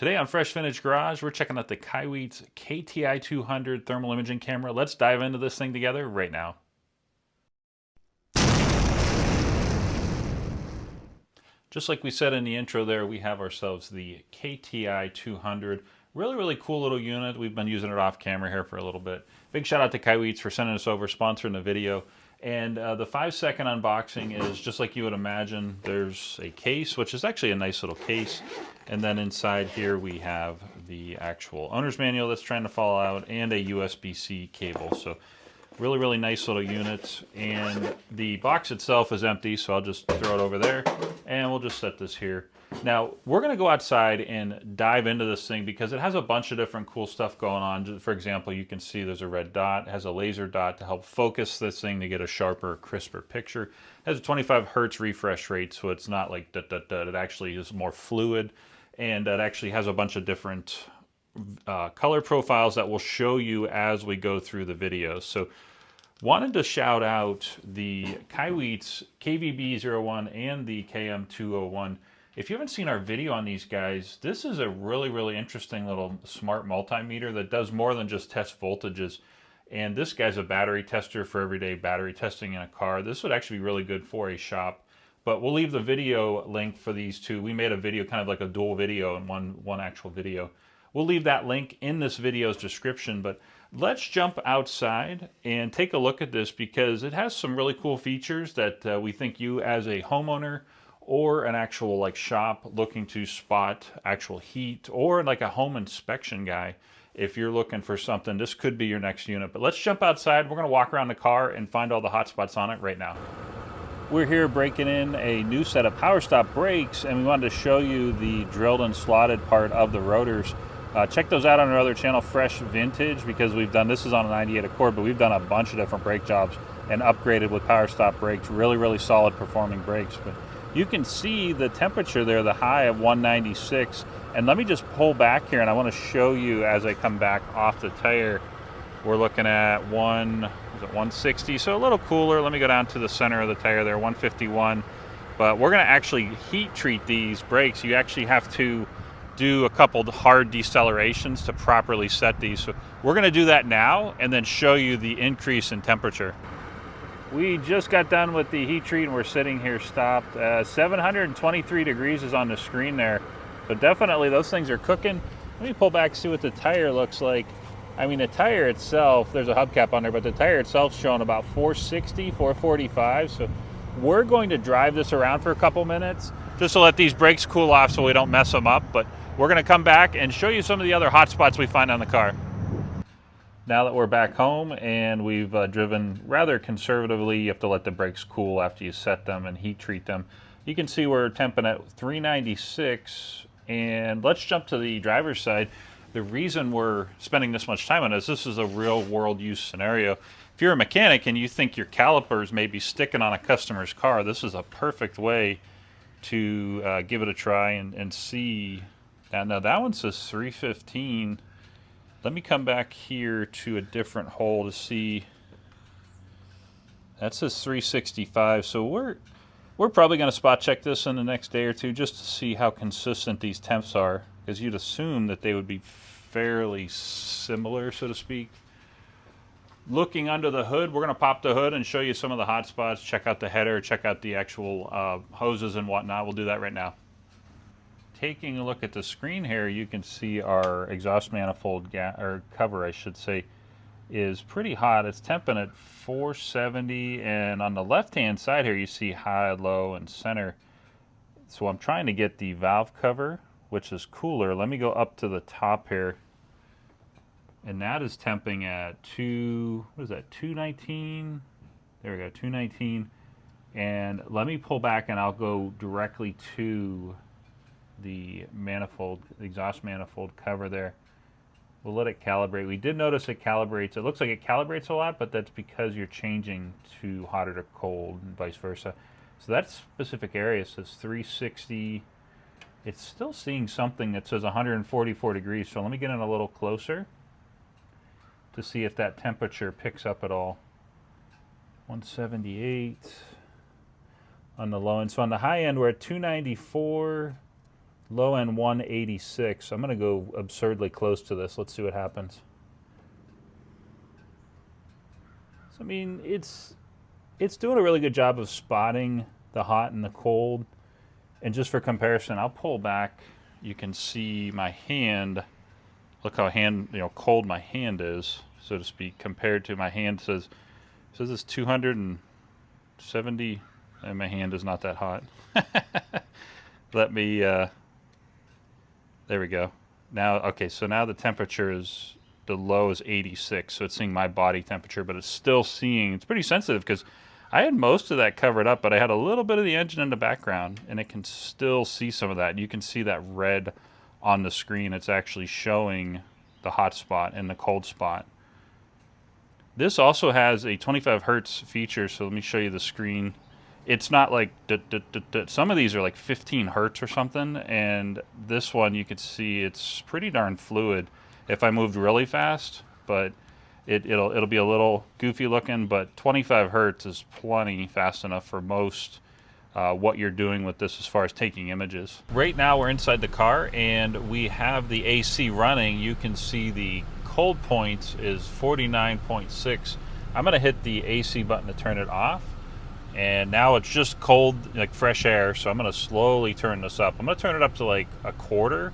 Today on Fresh Vintage Garage, we're checking out the KaiWeets KTI-200 Thermal Imaging Camera. Let's dive into this thing together right now. Just like we said in the intro there, we have ourselves the KTI-200. Really cool little unit. We've been using it off camera here for a little bit. Big shout out to KaiWeets for sending us over, sponsoring the video. And the 5-second unboxing is just like you would imagine. There's a case, which is actually a nice little case. And then inside here we have the actual owner's manual that's trying to fall out and a USB-C cable. So really nice little unit. And the box itself is empty, so I'll just throw it over there. And we'll just set this here. Now, we're going to go outside and dive into this thing because it has a bunch of different cool stuff going on. For example, you can see there's a red dot. It has a laser dot to help focus this thing to get a sharper, crisper picture. It has a 25 hertz refresh rate, so it's not like da-da-da. It actually is more fluid, and it actually has a bunch of different color profiles that we'll show you as we go through the video. So wanted to shout out the KaiWeets KVB01 and the KM201. If you haven't seen our video on these guys, this is a really interesting little smart multimeter that does more than just test voltages. And this guy's a battery tester for everyday battery testing in a car. This would actually be really good for a shop. But we'll leave the video link for these two. We made a video, kind of like a dual video and one actual video. We'll leave that link in this video's description. But let's jump outside and take a look at this because it has some really cool features that we think you as a homeowner or an actual like shop looking to spot actual heat, or like a home inspection guy, if you're looking for something, this could be your next unit. But let's jump outside. We're going to walk around the car and find all the hot spots on it right now. We're here breaking in a new set of power stop brakes, and we wanted to show you the drilled and slotted part of the rotors. Check those out on our other channel, Fresh Vintage, because we've done, this is on a 98 Accord, but we've done a bunch of different brake jobs and upgraded with power stop brakes. Really solid performing brakes. But you can see the temperature there, the high of 196. And let me just pull back here, and I want to show you as I come back off the tire. We're looking at 160, so a little cooler. Let me go down to the center of the tire there, 151. But we're going to actually heat treat these brakes. You actually have to do a couple hard decelerations to properly set these. So we're going to do that now and then show you the increase in temperature. We just got done with the heat treat and we're sitting here stopped. 723 degrees is on the screen there. So definitely those things are cooking. Let me pull back, see what the tire looks like. I mean, the tire itself, there's a hubcap on there, but the tire itself is showing about 460, 445. So we're going to drive this around for a couple minutes just to let these brakes cool off so we don't mess them up. But we're going to come back and show you some of the other hot spots we find on the car. Now that we're back home and we've driven rather conservatively, you have to let the brakes cool after you set them and heat treat them. You can see we're temping at 396, and let's jump to the driver's side. The reason we're spending this much time on this is a real world use scenario. If you're a mechanic and you think your calipers may be sticking on a customer's car, this is a perfect way to give it a try and see. Now that one says 315. Let me come back here to a different hole to see. That says 365. So we're probably going to spot check this in the next day or two just to see how consistent these temps are, because you'd assume that they would be fairly similar, so to speak. Looking under the hood, we're going to pop the hood and show you some of the hot spots. Check out the header, check out the actual hoses and whatnot. We'll do that right now. Taking a look at the screen here, you can see our exhaust manifold cover, I should say, is pretty hot. It's temping at 470, and on the left-hand side here, you see high, low, and center. So I'm trying to get the valve cover, which is cooler. Let me go up to the top here, and that is temping at 219. There we go, 219. And let me pull back, and I'll go directly to the manifold, exhaust manifold cover there. We'll let it calibrate. We did notice it calibrates. It looks like it calibrates a lot, but that's because you're changing to hotter to cold and vice versa. So that specific area says 360. It's still seeing something that says 144 degrees. So let me get in a little closer to see if that temperature picks up at all. 178 on the low end. So on the high end, we're at 294. Low end 186. I'm going to go absurdly close to this. Let's see what happens. So, I mean, it's doing a really good job of spotting the hot and the cold. And just for comparison, I'll pull back. You can see my hand. Look how cold my hand is, so to speak, compared to my hand. Says it's 270, and my hand is not that hot. Let me. There we go. Now, okay, so now the temperature is, the low is 86, so it's seeing my body temperature, but it's still seeing, it's pretty sensitive because I had most of that covered up, but I had a little bit of the engine in the background, and it can still see some of that. You can see that red on the screen. It's actually showing the hot spot and the cold spot. This also has a 25 hertz feature, so let me show you the screen. It's not like, some of these are like 15 hertz or something, and this one you can see it's pretty darn fluid if I moved really fast, but it'll be a little goofy looking, but 25 hertz is plenty fast enough for most what you're doing with this as far as taking images. Right now we're inside the car and we have the AC running. You can see the cold point is 49.6. I'm gonna hit the AC button to turn it off. And now it's just cold, like fresh air, so I'm going to slowly turn this up. I'm going to turn it up to like a quarter,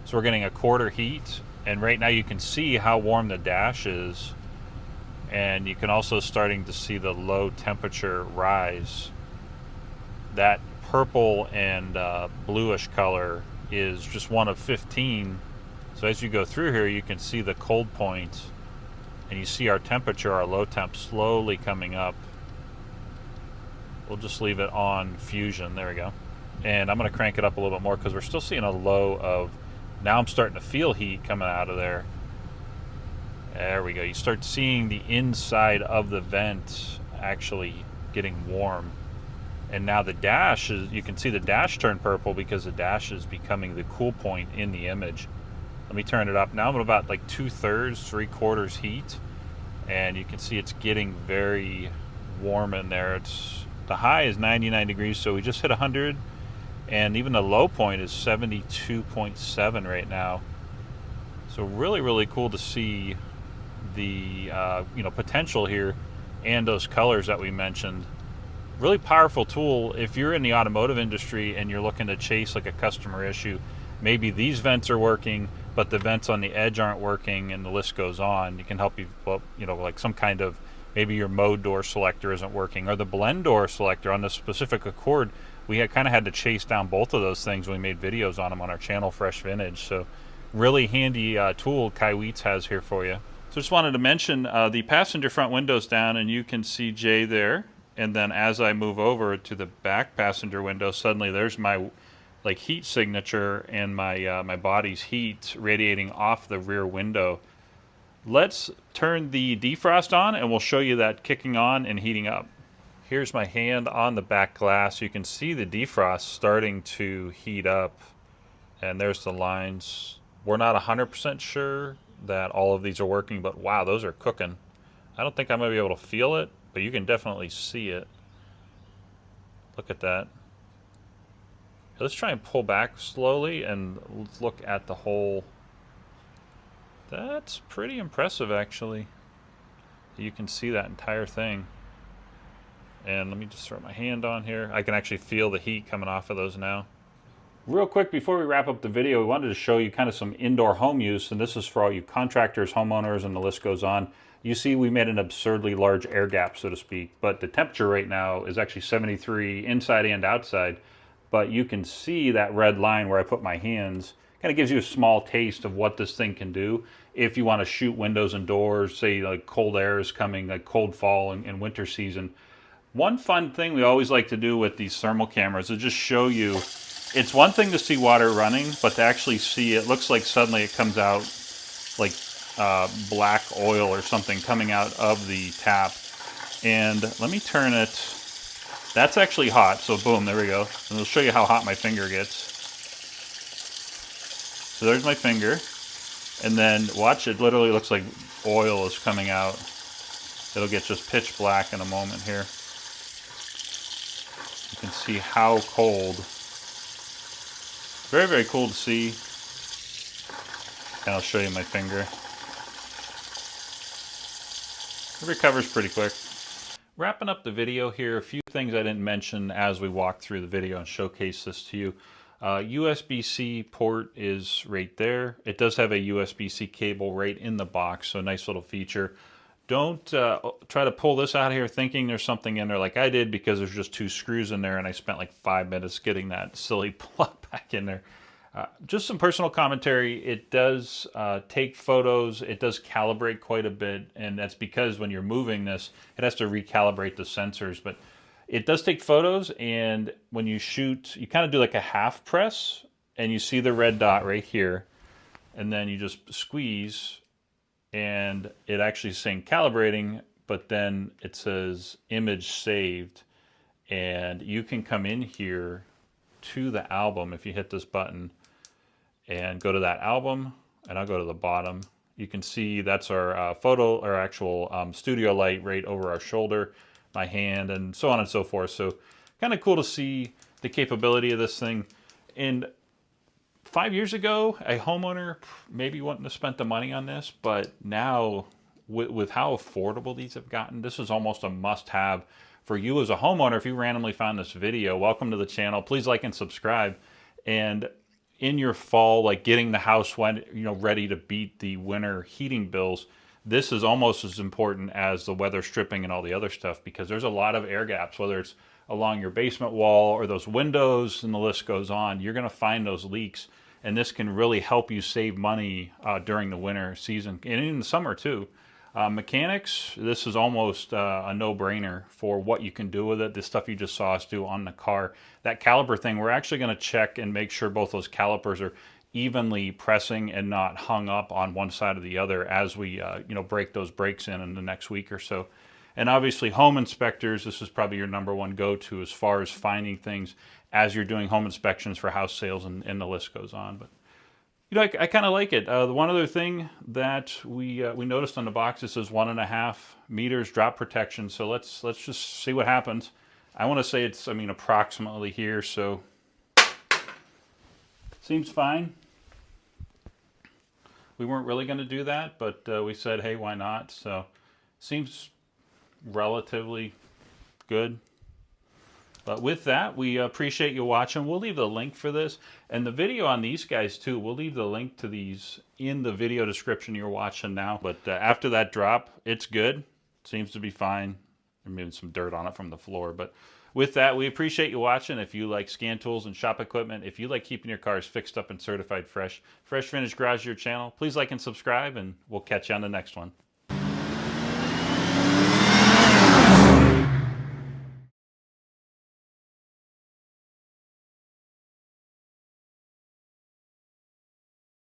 so we're getting a quarter heat. And right now you can see how warm the dash is, and you can also starting to see the low temperature rise. That purple and bluish color is just one of 15. So as you go through here, you can see the cold point, and you see our temperature, our low temp, slowly coming up. We'll just leave it on fusion. There we go. And I'm going to crank it up a little bit more because we're still seeing a low of, now I'm starting to feel heat coming out of there. There we go. You start seeing the inside of the vent actually getting warm. And now the dash is, you can see the dash turn purple because the dash is becoming the cool point in the image. Let me turn it up. Now I'm at about like 2/3, 3/4 heat. And you can see it's getting very warm in there. The high is 99 degrees, so we just hit 100, and even the low point is 72.7 right now. So really, really cool to see the potential here and those colors that we mentioned. Really powerful tool if you're in the automotive industry and you're looking to chase like a customer issue. Maybe these vents are working, but the vents on the edge aren't working, and the list goes on. It can help you, like some kind of, maybe your mode door selector isn't working, or the blend door selector on this specific Accord. We kind of had to chase down both of those things when we made videos on them on our channel, Fresh Vintage. So really handy tool KaiWeets has here for you. So just wanted to mention the passenger front window's down, and you can see Jay there. And then as I move over to the back passenger window, suddenly there's my heat signature and my body's heat radiating off the rear window. Let's turn the defrost on and we'll show you that kicking on and heating up. Here's my hand on the back glass. You can see the defrost starting to heat up, and there's the lines. We're not 100% sure that all of these are working, but wow, those are cooking. I don't think I'm going to be able to feel it, but you can definitely see it. Look at that. Let's try and pull back slowly and let's look at the whole. That's pretty impressive, actually. You can see that entire thing. And let me just throw my hand on here. I can actually feel the heat coming off of those now. Real quick, before we wrap up the video, we wanted to show you kind of some indoor home use, and this is for all you contractors, homeowners, and the list goes on. You see we made an absurdly large air gap, so to speak, but the temperature right now is actually 73 inside and outside. But you can see that red line where I put my hands. Kind of gives you a small taste of what this thing can do if you want to shoot windows and doors, say like cold air is coming, like cold fall and winter season. One fun thing we always like to do with these thermal cameras is just show you, it's one thing to see water running, but to actually see, it looks like suddenly it comes out like black oil or something coming out of the tap. And let me turn it, that's actually hot, so boom, there we go. And it'll show you how hot my finger gets. So there's my finger, and then watch, it literally looks like oil is coming out. It'll get just pitch black in a moment here. You can see how cold. very, very cool to see. And I'll show you my finger. It recovers pretty quick. Wrapping up the video here, a few things I didn't mention as we walk through the video and showcase this to you. USB-C port is right there. It does have a USB-C cable right in the box, so nice little feature. Don't try to pull this out of here thinking there's something in there like I did, because there's just 2 screws in there and I spent like 5 minutes getting that silly plug back in there. Just some personal commentary. It does take photos. It does calibrate quite a bit, and that's because when you're moving this, it has to recalibrate the sensors. But it does take photos, and when you shoot, you kind of do like a half press, and you see the red dot right here, and then you just squeeze, and it actually is saying calibrating, but then it says image saved, and you can come in here to the album if you hit this button and go to that album, and I'll go to the bottom. You can see that's our photo, or actual studio light right over our shoulder, my hand, and so on and so forth. So kind of cool to see the capability of this thing. And 5 years ago, a homeowner maybe wouldn't have spent the money on this, but now with how affordable these have gotten, this is almost a must-have for you as a homeowner. If you randomly found this video, welcome to the channel. Please like and subscribe. And in your fall, like getting the house ready to beat the winter heating bills, this is almost as important as the weather stripping and all the other stuff, because there's a lot of air gaps, whether it's along your basement wall or those windows, and the list goes on. You're going to find those leaks, and this can really help you save money during the winter season and in the summer too. Mechanics, this is almost a no-brainer for what you can do with it. The stuff you just saw us do on the car. That caliper thing, we're actually going to check and make sure both those calipers are evenly pressing and not hung up on one side or the other as we break those brakes in the next week or so. And obviously home inspectors, this is probably your #1 go-to as far as finding things as you're doing home inspections for house sales, and the list goes on. But I kind of like it. The one other thing that we noticed on the box, it says 1.5 meters drop protection. So let's just see what happens. I want to say it's approximately here, so seems fine. We weren't really going to do that, but we said, hey, why not? So seems relatively good. But with that, we appreciate you watching. We'll leave the link for this and the video on these guys too. We'll leave the link to these in the video description you're watching now. But after that drop, it's good. Seems to be fine. Maybe some dirt on it from the floor. But with that, we appreciate you watching. If you like scan tools and shop equipment, if you like keeping your cars fixed up and certified fresh Finish Garage, your channel, please like and subscribe, and we'll catch you on the next one.